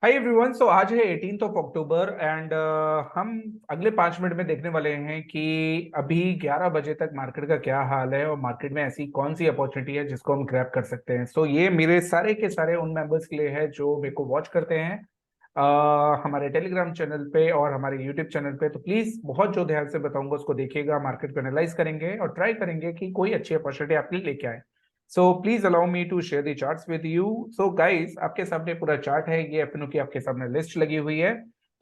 Hi everyone. सो आज है 18th of October and हम अगले 5 मिनट में देखने वाले हैं कि अभी 11 बजे तक मार्केट का क्या हाल है और मार्केट में ऐसी कौन सी अपॉर्चुनिटी है जिसको हम ग्रैब कर सकते हैं। सो ये मेरे सारे के सारे उन मेंबर्स के लिए है जो मेरे को वॉच करते हैं हमारे टेलीग्राम चैनल पे और हमारे यूट्यूब चैनल पे। तो प्लीज बहुत जो ध्यान से बताऊंगा उसको देखिएगा, मार्केट को एनालाइज करेंगे और ट्राई करेंगे कि कोई अच्छी अपॉर्चुनिटी आपके लिए लेके आए। So please allow me to share the charts with you. So guys, आपके सामने पूरा चार्ट है, ये एफएनओ की आपके सामने लिस्ट लगी हुई है।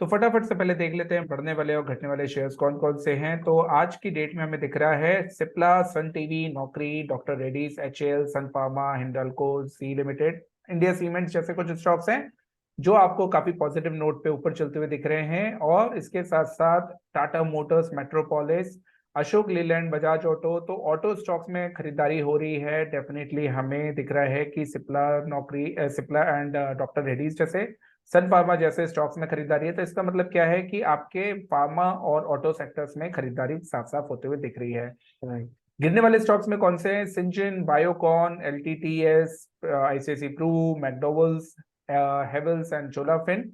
तो फटाफट से पहले देख लेते हैं बढ़ने वाले और घटने वाले शेयर्स कौन कौन से हैं। तो आज की डेट में हमें दिख रहा है Cipla, Sun TV, Naukri, doctor Reddy's, HAL, Sun Pharma, Hindalco, C Limited, India Cements जैसे कुछ स्टॉक्स हैं जो आपको काफी पॉजिटिव नोट पे ऊपर चलते हुए दिख रहे हैं। और इसके साथ साथ Tata Motors, metropolis, Ashok Leyland, Bajaj auto, तो ऑटो स्टॉक्स में खरीदारी हो रही है। डेफिनेटली हमें दिख रहा है कि सिप्ला, नौकरी, सिप्ला एंड डॉक्टर रेड्डीज जैसे, सन फार्मा जैसे स्टॉक्स में खरीदारी है। तो इसका मतलब क्या है कि आपके फार्मा और ऑटो सेक्टर्स में खरीदारी साफ साफ होते हुए दिख रही है। राइट। गिरने वाले स्टॉक्स में कौन से हैं? Syngene, Biocon, LTTS, ICICI Pru, McDowell's, Havells and Cholafin.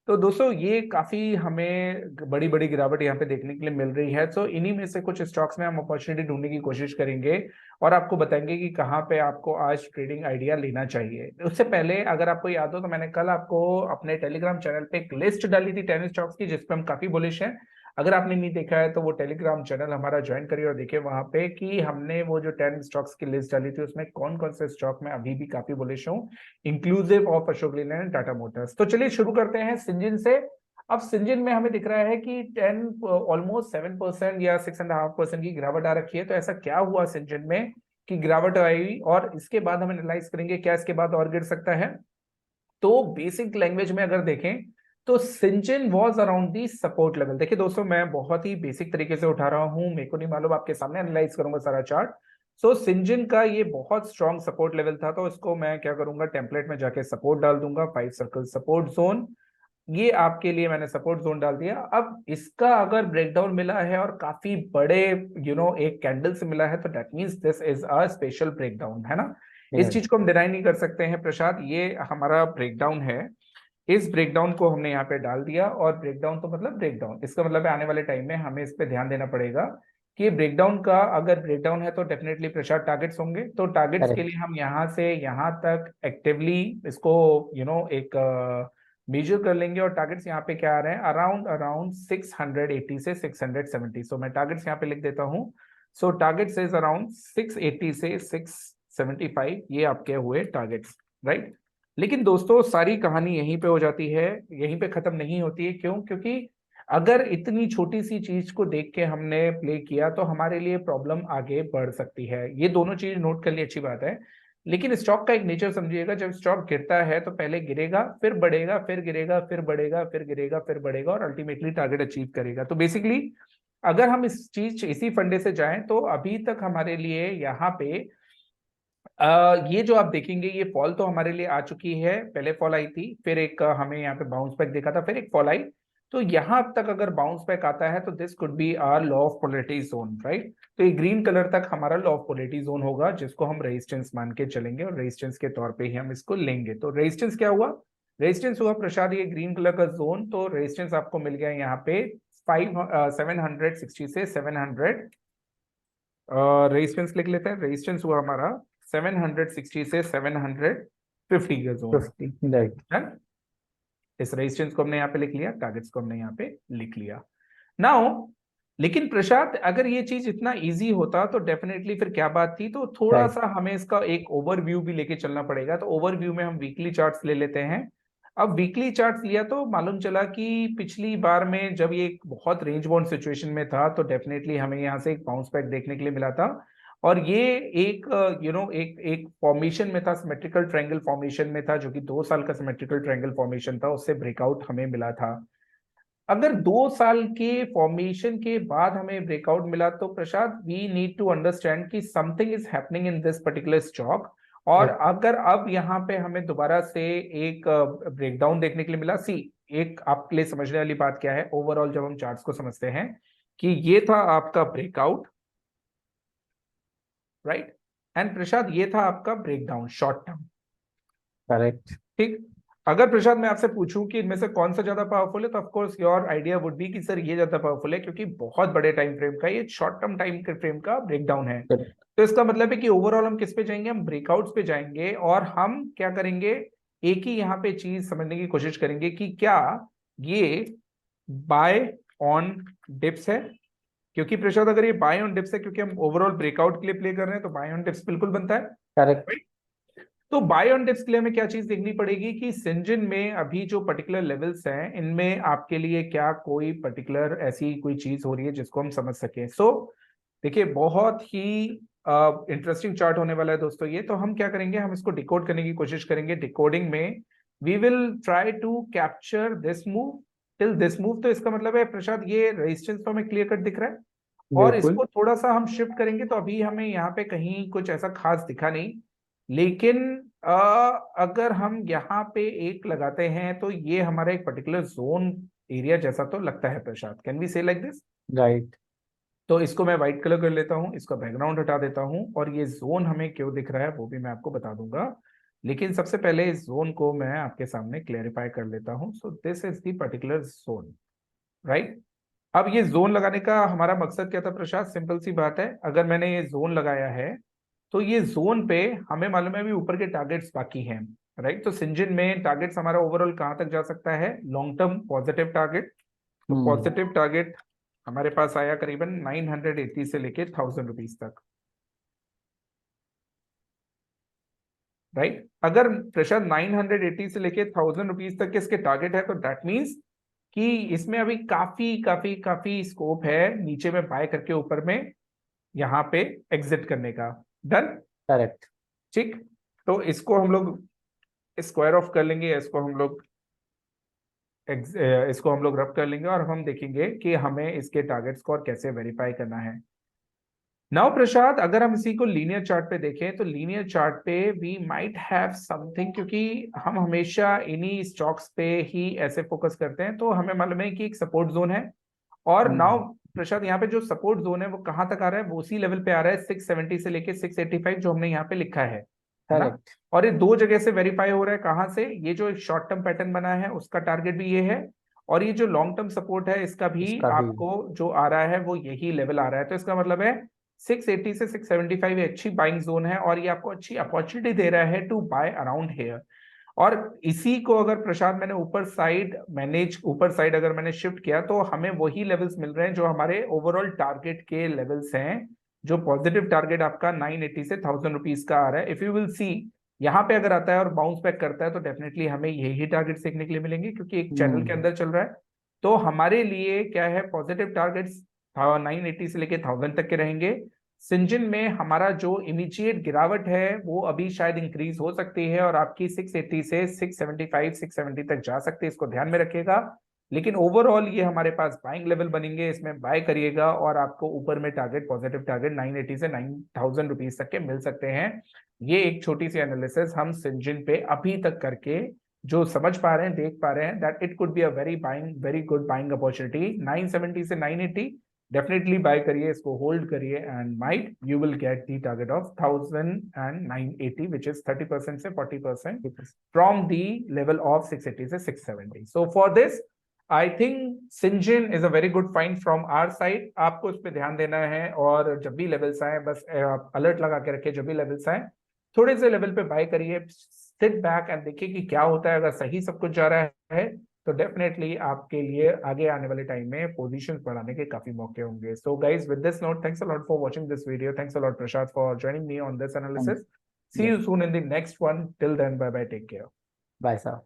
तो दोस्तों ये काफी हमें बड़ी बड़ी गिरावट यहाँ पे देखने के लिए मिल रही है। तो इन्हीं में से कुछ स्टॉक्स में हम अपॉर्चुनिटी ढूंढने की कोशिश करेंगे और आपको बताएंगे कि कहाँ पे आपको आज ट्रेडिंग आइडिया लेना चाहिए। उससे पहले अगर आपको याद हो तो मैंने कल आपको अपने टेलीग्राम चैनल पे एक लिस्ट डाली थी 10 स्टॉक्स की जिसपे हम काफी बुलिश हैं। अगर आपने नहीं देखा है तो वो टेलीग्राम चैनल हमारा ज्वाइन करिए और देखिए वहां पे कि हमने वो जो 10 स्टॉक्स की लिस्ट डाली थी उसमें कौन कौन से स्टॉक में अभी भी काफी बुलिश हूँ, inclusive of Ashok Leyland and Tata Motors. तो चलिए शुरू करते हैं सिंजिन से। अब सिंजिन में हमें दिख रहा है कि 10 ऑलमोस्ट 7% या 6.5% की गिरावट आ रखी है। तो ऐसा क्या हुआ सिंजिन में कि गिरावट आई, और इसके बाद हम एनालाइज करेंगे क्या इसके बाद और गिर सकता है। तो बेसिक लैंग्वेज में अगर देखें तो Syngene was around the support level. देखिए दोस्तों, मैं बहुत ही बेसिक तरीके से उठा रहा हूं, मेरे को नहीं मालूम, आपके सामने एनालाइज करूंगा सारा चार्ट। सो सिंजन का ये बहुत स्ट्रॉन्ग सपोर्ट लेवल था, तो इसको मैं क्या करूंगा, टेम्पलेट में जाके सपोर्ट डाल दूंगा, 5 सर्कल सपोर्ट जोन। ये आपके लिए मैंने सपोर्ट जोन डाल दिया। अब इसका अगर ब्रेकडाउन मिला है और काफी बड़े एक कैंडल से मिला है तो that means this is a special breakdown, है ना। इस चीज को हम डिनाई नहीं कर सकते हैं प्रसाद, ये हमारा ब्रेकडाउन है। इस ब्रेकडाउन को हमने यहाँ पे डाल दिया, और ब्रेकडाउन तो मतलब ब्रेकडाउन, इसका मतलब है आने वाले टाइम में हमें इस पे ध्यान देना पड़ेगा कि ब्रेकडाउन का अगर ब्रेकडाउन है तो डेफिनेटली प्रसाद टारगेट्स होंगे। तो टारगेट्स के करेक्ट। लिए हम यहाँ से यहाँ तक एक्टिवली इसको एक मेजर कर लेंगे। और टारगेट्स यहाँ पे क्या आ रहे हैं, अराउंड अराउंड 680 से 670। सो मैं टारगेट्स यहाँ पे लिख देता हूँ। सो टारगेट्स इज अराउंड 680 से 675, ये आपके हुए टारगेट्स, राइट। लेकिन दोस्तों सारी कहानी यहीं पे हो जाती है, यहीं पे खत्म नहीं होती है। क्यों? क्योंकि अगर इतनी छोटी सी चीज को देख के हमने प्ले किया तो हमारे लिए प्रॉब्लम आगे बढ़ सकती है। ये दोनों चीज नोट कर लिए, अच्छी बात है। लेकिन स्टॉक का एक नेचर समझिएगा, जब स्टॉक गिरता है तो पहले गिरेगा, फिर बढ़ेगा, फिर गिरेगा, फिर बढ़ेगा, फिर गिरेगा, फिर बढ़ेगा, और अल्टीमेटली टारगेट अचीव करेगा। तो बेसिकली अगर हम इसी फंडे से जाएं तो अभी तक हमारे लिए यहाँ पे ये जो आप देखेंगे, ये फॉल तो हमारे लिए आ चुकी है। पहले फॉल आई थी, फिर एक हमें यहाँ पे बाउंस बैक देखा था, फिर एक फॉल आई। तो यहाँ तक अगर बाउंस बैक आता है तो this could be our law of polarity zone, right. तो ये ग्रीन कलर तक हमारा लॉ ऑफ पोलैरिटी जोन होगा जिसको हम रेजिस्टेंस मान के चलेंगे, और रेजिस्टेंस के तौर पे ही हम इसको लेंगे। तो रेजिस्टेंस क्या हुआ? रेजिस्टेंस हुआ प्रसाद ये ग्रीन कलर का जोन। तो रेजिस्टेंस आपको मिल गया यहाँ पे 760 से 700। रेजिस्टेंस लिख लेते हैं। रेजिस्टेंस हुआ हमारा 760 से 750 का जोन, 50। राइट। है। इस रेजिस्टेंस को हमने यहाँ पे लिख लिया, टारगेट्स को हमने यहाँ पे लिख लिया। नाउ लेकिन प्रशांत, अगर ये चीज इतना इजी होता तो डेफिनेटली फिर क्या बात थी। तो थोड़ा राइट। सा हमें इसका एक ओवरव्यू भी लेके चलना पड़ेगा। तो ओवरव्यू में हम वीकली चार्ट्स ले लेते हैं। अब वीकली चार्ट्स लिया तो मालूम चला कि पिछली बार में जब ये एक बहुत रेंज बाउंड सिचुएशन में था तो डेफिनेटली हमें यहाँ से एक बाउंस बैक देखने के लिए मिला था। और ये एक एक एक फॉर्मेशन में था, सिमेट्रिकल ट्रायंगल फॉर्मेशन में था, जो कि 2 साल का सिमेट्रिकल ट्रायंगल फॉर्मेशन था, उससे ब्रेकआउट हमें मिला था। अगर 2 साल के फॉर्मेशन के बाद हमें ब्रेकआउट मिला तो प्रसाद, वी नीड टू अंडरस्टैंड कि something is happening in this particular stock. और राइट। अगर अब यहाँ पे हमें दोबारा से एक ब्रेकडाउन देखने के लिए मिला, सी, एक आपके लिए समझने वाली बात क्या है, ओवरऑल जब हम चार्ट्स को समझते हैं कि ये था आपका ब्रेकआउट, राइट, एंड प्रसाद ये था आपका ब्रेकडाउन शॉर्ट टर्म, करेक्ट। ठीक। अगर प्रशांत मैं आपसे पूछूं कि इनमें से कौन सा ज्यादा पावरफुल है, तो of course your idea would be कि सर ये ज्यादा पावरफुल है, क्योंकि बहुत बड़े टाइम फ्रेम का, ये शॉर्ट टर्म टाइम के फ्रेम का ब्रेकडाउन है। तो इसका मतलब है कि ओवरऑल हम किस पे जाएंगे, हम ब्रेकआउट्स पे जाएंगे, और हम क्या करेंगे, एक ही यहाँ पे चीज समझने की कोशिश करेंगे कि क्या ये बाय ऑन डिप्स है। क्योंकि प्रशांत अगर ये बाय ऑन डिप्स है, क्योंकि हम ओवरऑल ब्रेकआउट के लिए प्ले कर रहे हैं, तो बाय ऑन डिप्स बिल्कुल बनता है। करेक्ट। तो बाय ऑन डिप्स के लिए हमें क्या चीज देखनी पड़ेगी कि सिंजन में अभी जो पर्टिकुलर लेवल्स हैं, इनमें आपके लिए क्या कोई पर्टिकुलर ऐसी कोई चीज हो रही है जिसको हम समझ सकें। सो देखिए, बहुत ही इंटरेस्टिंग चार्ट होने वाला है दोस्तों ये। तो हम क्या करेंगे, हम इसको डिकोड करने की कोशिश करेंगे। डिकोडिंग में we will try to capture this move till this move. तो इसका मतलब है प्रसाद, ये रेजिस्टेंस तो हमें क्लियर कट दिख रहा है, और बिल्कुल। इसको थोड़ा सा हम शिफ्ट करेंगे तो अभी हमें यहाँ पे कहीं कुछ ऐसा खास दिखा नहीं। लेकिन अगर हम यहाँ पे एक लगाते हैं तो ये हमारा एक पर्टिकुलर जोन एरिया जैसा तो लगता है प्रशांत। कैन वी से लाइक दिस? राइट। तो इसको मैं व्हाइट कलर कर लेता हूँ, इसका बैकग्राउंड हटा देता हूँ, और ये जोन हमें क्यों दिख रहा है वो भी मैं आपको बता दूंगा। लेकिन सबसे पहले इस जोन को मैं आपके सामने क्लेरिफाई कर लेता हूँ। So this is the particular zone, right. अब ये जोन लगाने का हमारा मकसद क्या था प्रशांत? सिंपल सी बात है, अगर मैंने ये जोन लगाया है तो ये जोन पे हमें मालूम है अभी ऊपर के टारगेट्स बाकी हैं, राइट। तो सिंजन में टारगेट्स हमारा ओवरऑल कहां तक जा सकता है? Long term positive target. तो हम्म। पॉजिटिव टारगेट हमारे पास आया करीबन 980 से लेके 1000 रुपीज तक, राइट। अगर प्रेशर 980 से लेके 1000 रुपीज तक के इसके टारगेट है, तो दैट मीन्स कि इसमें अभी काफी काफी काफी स्कोप है नीचे में बाय करके ऊपर में यहाँ पे एग्जिट करने का। डन। करेक्ट। ठीक। तो इसको हम लोग स्क्वायर ऑफ कर लेंगे, इसको हम लोग रब कर लेंगे, और हम देखेंगे कि हमें इसके टारगेट्स को और कैसे वेरीफाई करना है। नाउ प्रसाद, अगर हम इसी को लीनियर चार्ट पे देखें, तो लीनियर चार्ट पे वी माइट हैव समथिंग, क्योंकि हम हमेशा इन्हीं स्टॉक्स पे ही ऐसे फोकस करते हैं। तो हमें मालूम है कि एक सपोर्ट जोन है, और नाउ हम्म। प्रसाद यहाँ पे जो सपोर्ट जोन है वो कहाँ तक आ रहा है? वो उसी लेवल पे आ रहा है 670 से लेके 685, जो हमने यहाँ पे लिखा है ना। करेक्ट। और ये दो जगह से वेरीफाई हो रहा है। कहाँ से? ये जो एक शॉर्ट टर्म पैटर्न बना है उसका टारगेट भी ये है, और ये जो लॉन्ग टर्म सपोर्ट है इसका भी इसका भी। आपको जो आ रहा है वो यही लेवल आ रहा है। तो इसका मतलब है 680 से 675 ये अच्छी बाइंग जोन है, और ये आपको अच्छी अपॉर्चुनिटी दे रहा है टू बाय अराउंड हेयर। और इसी को अगर प्रशांत मैंने ऊपर साइड अगर मैंने शिफ्ट किया, तो हमें वही लेवल्स मिल रहे हैं जो हमारे ओवरऑल टारगेट के लेवल्स हैं। जो पॉजिटिव टारगेट आपका 980 से 1000 रुपीज का आ रहा है, इफ यू विल सी, यहाँ पे अगर आता है और बाउंस बैक करता है, तो डेफिनेटली हमें यही टारगेट देखने के लिए मिलेंगे, क्योंकि एक चैनल के हम्म। अंदर चल रहा है। तो हमारे लिए क्या है, पॉजिटिव टारगेट्स 980 से लेके 1000 तक के रहेंगे। सिंजन में हमारा जो इमीडिएट गिरावट है वो अभी शायद इंक्रीज हो सकती है, और आपकी 680 से 675 670 तक जा सकती है, इसको ध्यान में रखिएगा। लेकिन ओवरऑल ये हमारे पास बाइंग लेवल बनेंगे, इसमें बाय करिएगा, और आपको ऊपर में टारगेट पॉजिटिव टारगेट 980 से 9000 रुपीज तक के मिल सकते हैं। ये एक छोटी सी एनालिसिस हम सिंजन पे अभी तक करके जो समझ पा रहे हैं, देख पा रहे हैं, that it could be a very good buying opportunity. 970 से 980 डेफिनेटली बाय करिए, इसको होल्ड करिए, and might you will get the target of 1000 and 980, which is 30% से 40% फ्रॉम द लेवल ऑफ 680 से 670। So for this I think Syngene is a very good find from our side. आपको इस पे ध्यान देना है, और जब भी लेवल्स आए बस आप अलर्ट लगा के रखिए। जब भी लेवल्स आए थोड़े से लेवल पे बाय करिए, सिट बैक एंड देखिए कि क्या होता है। अगर सही सब कुछ जा रहा है तो डेफिनेटली आपके लिए आगे आने वाले टाइम में पोजीशन बढ़ाने के काफी मौके होंगे। So guys, with this note, thanks a lot for watching this video. Thanks a lot Prasad for joining me on this analysis. See yes. You soon in the next one. Till then, bye bye, take care. Bye साहब।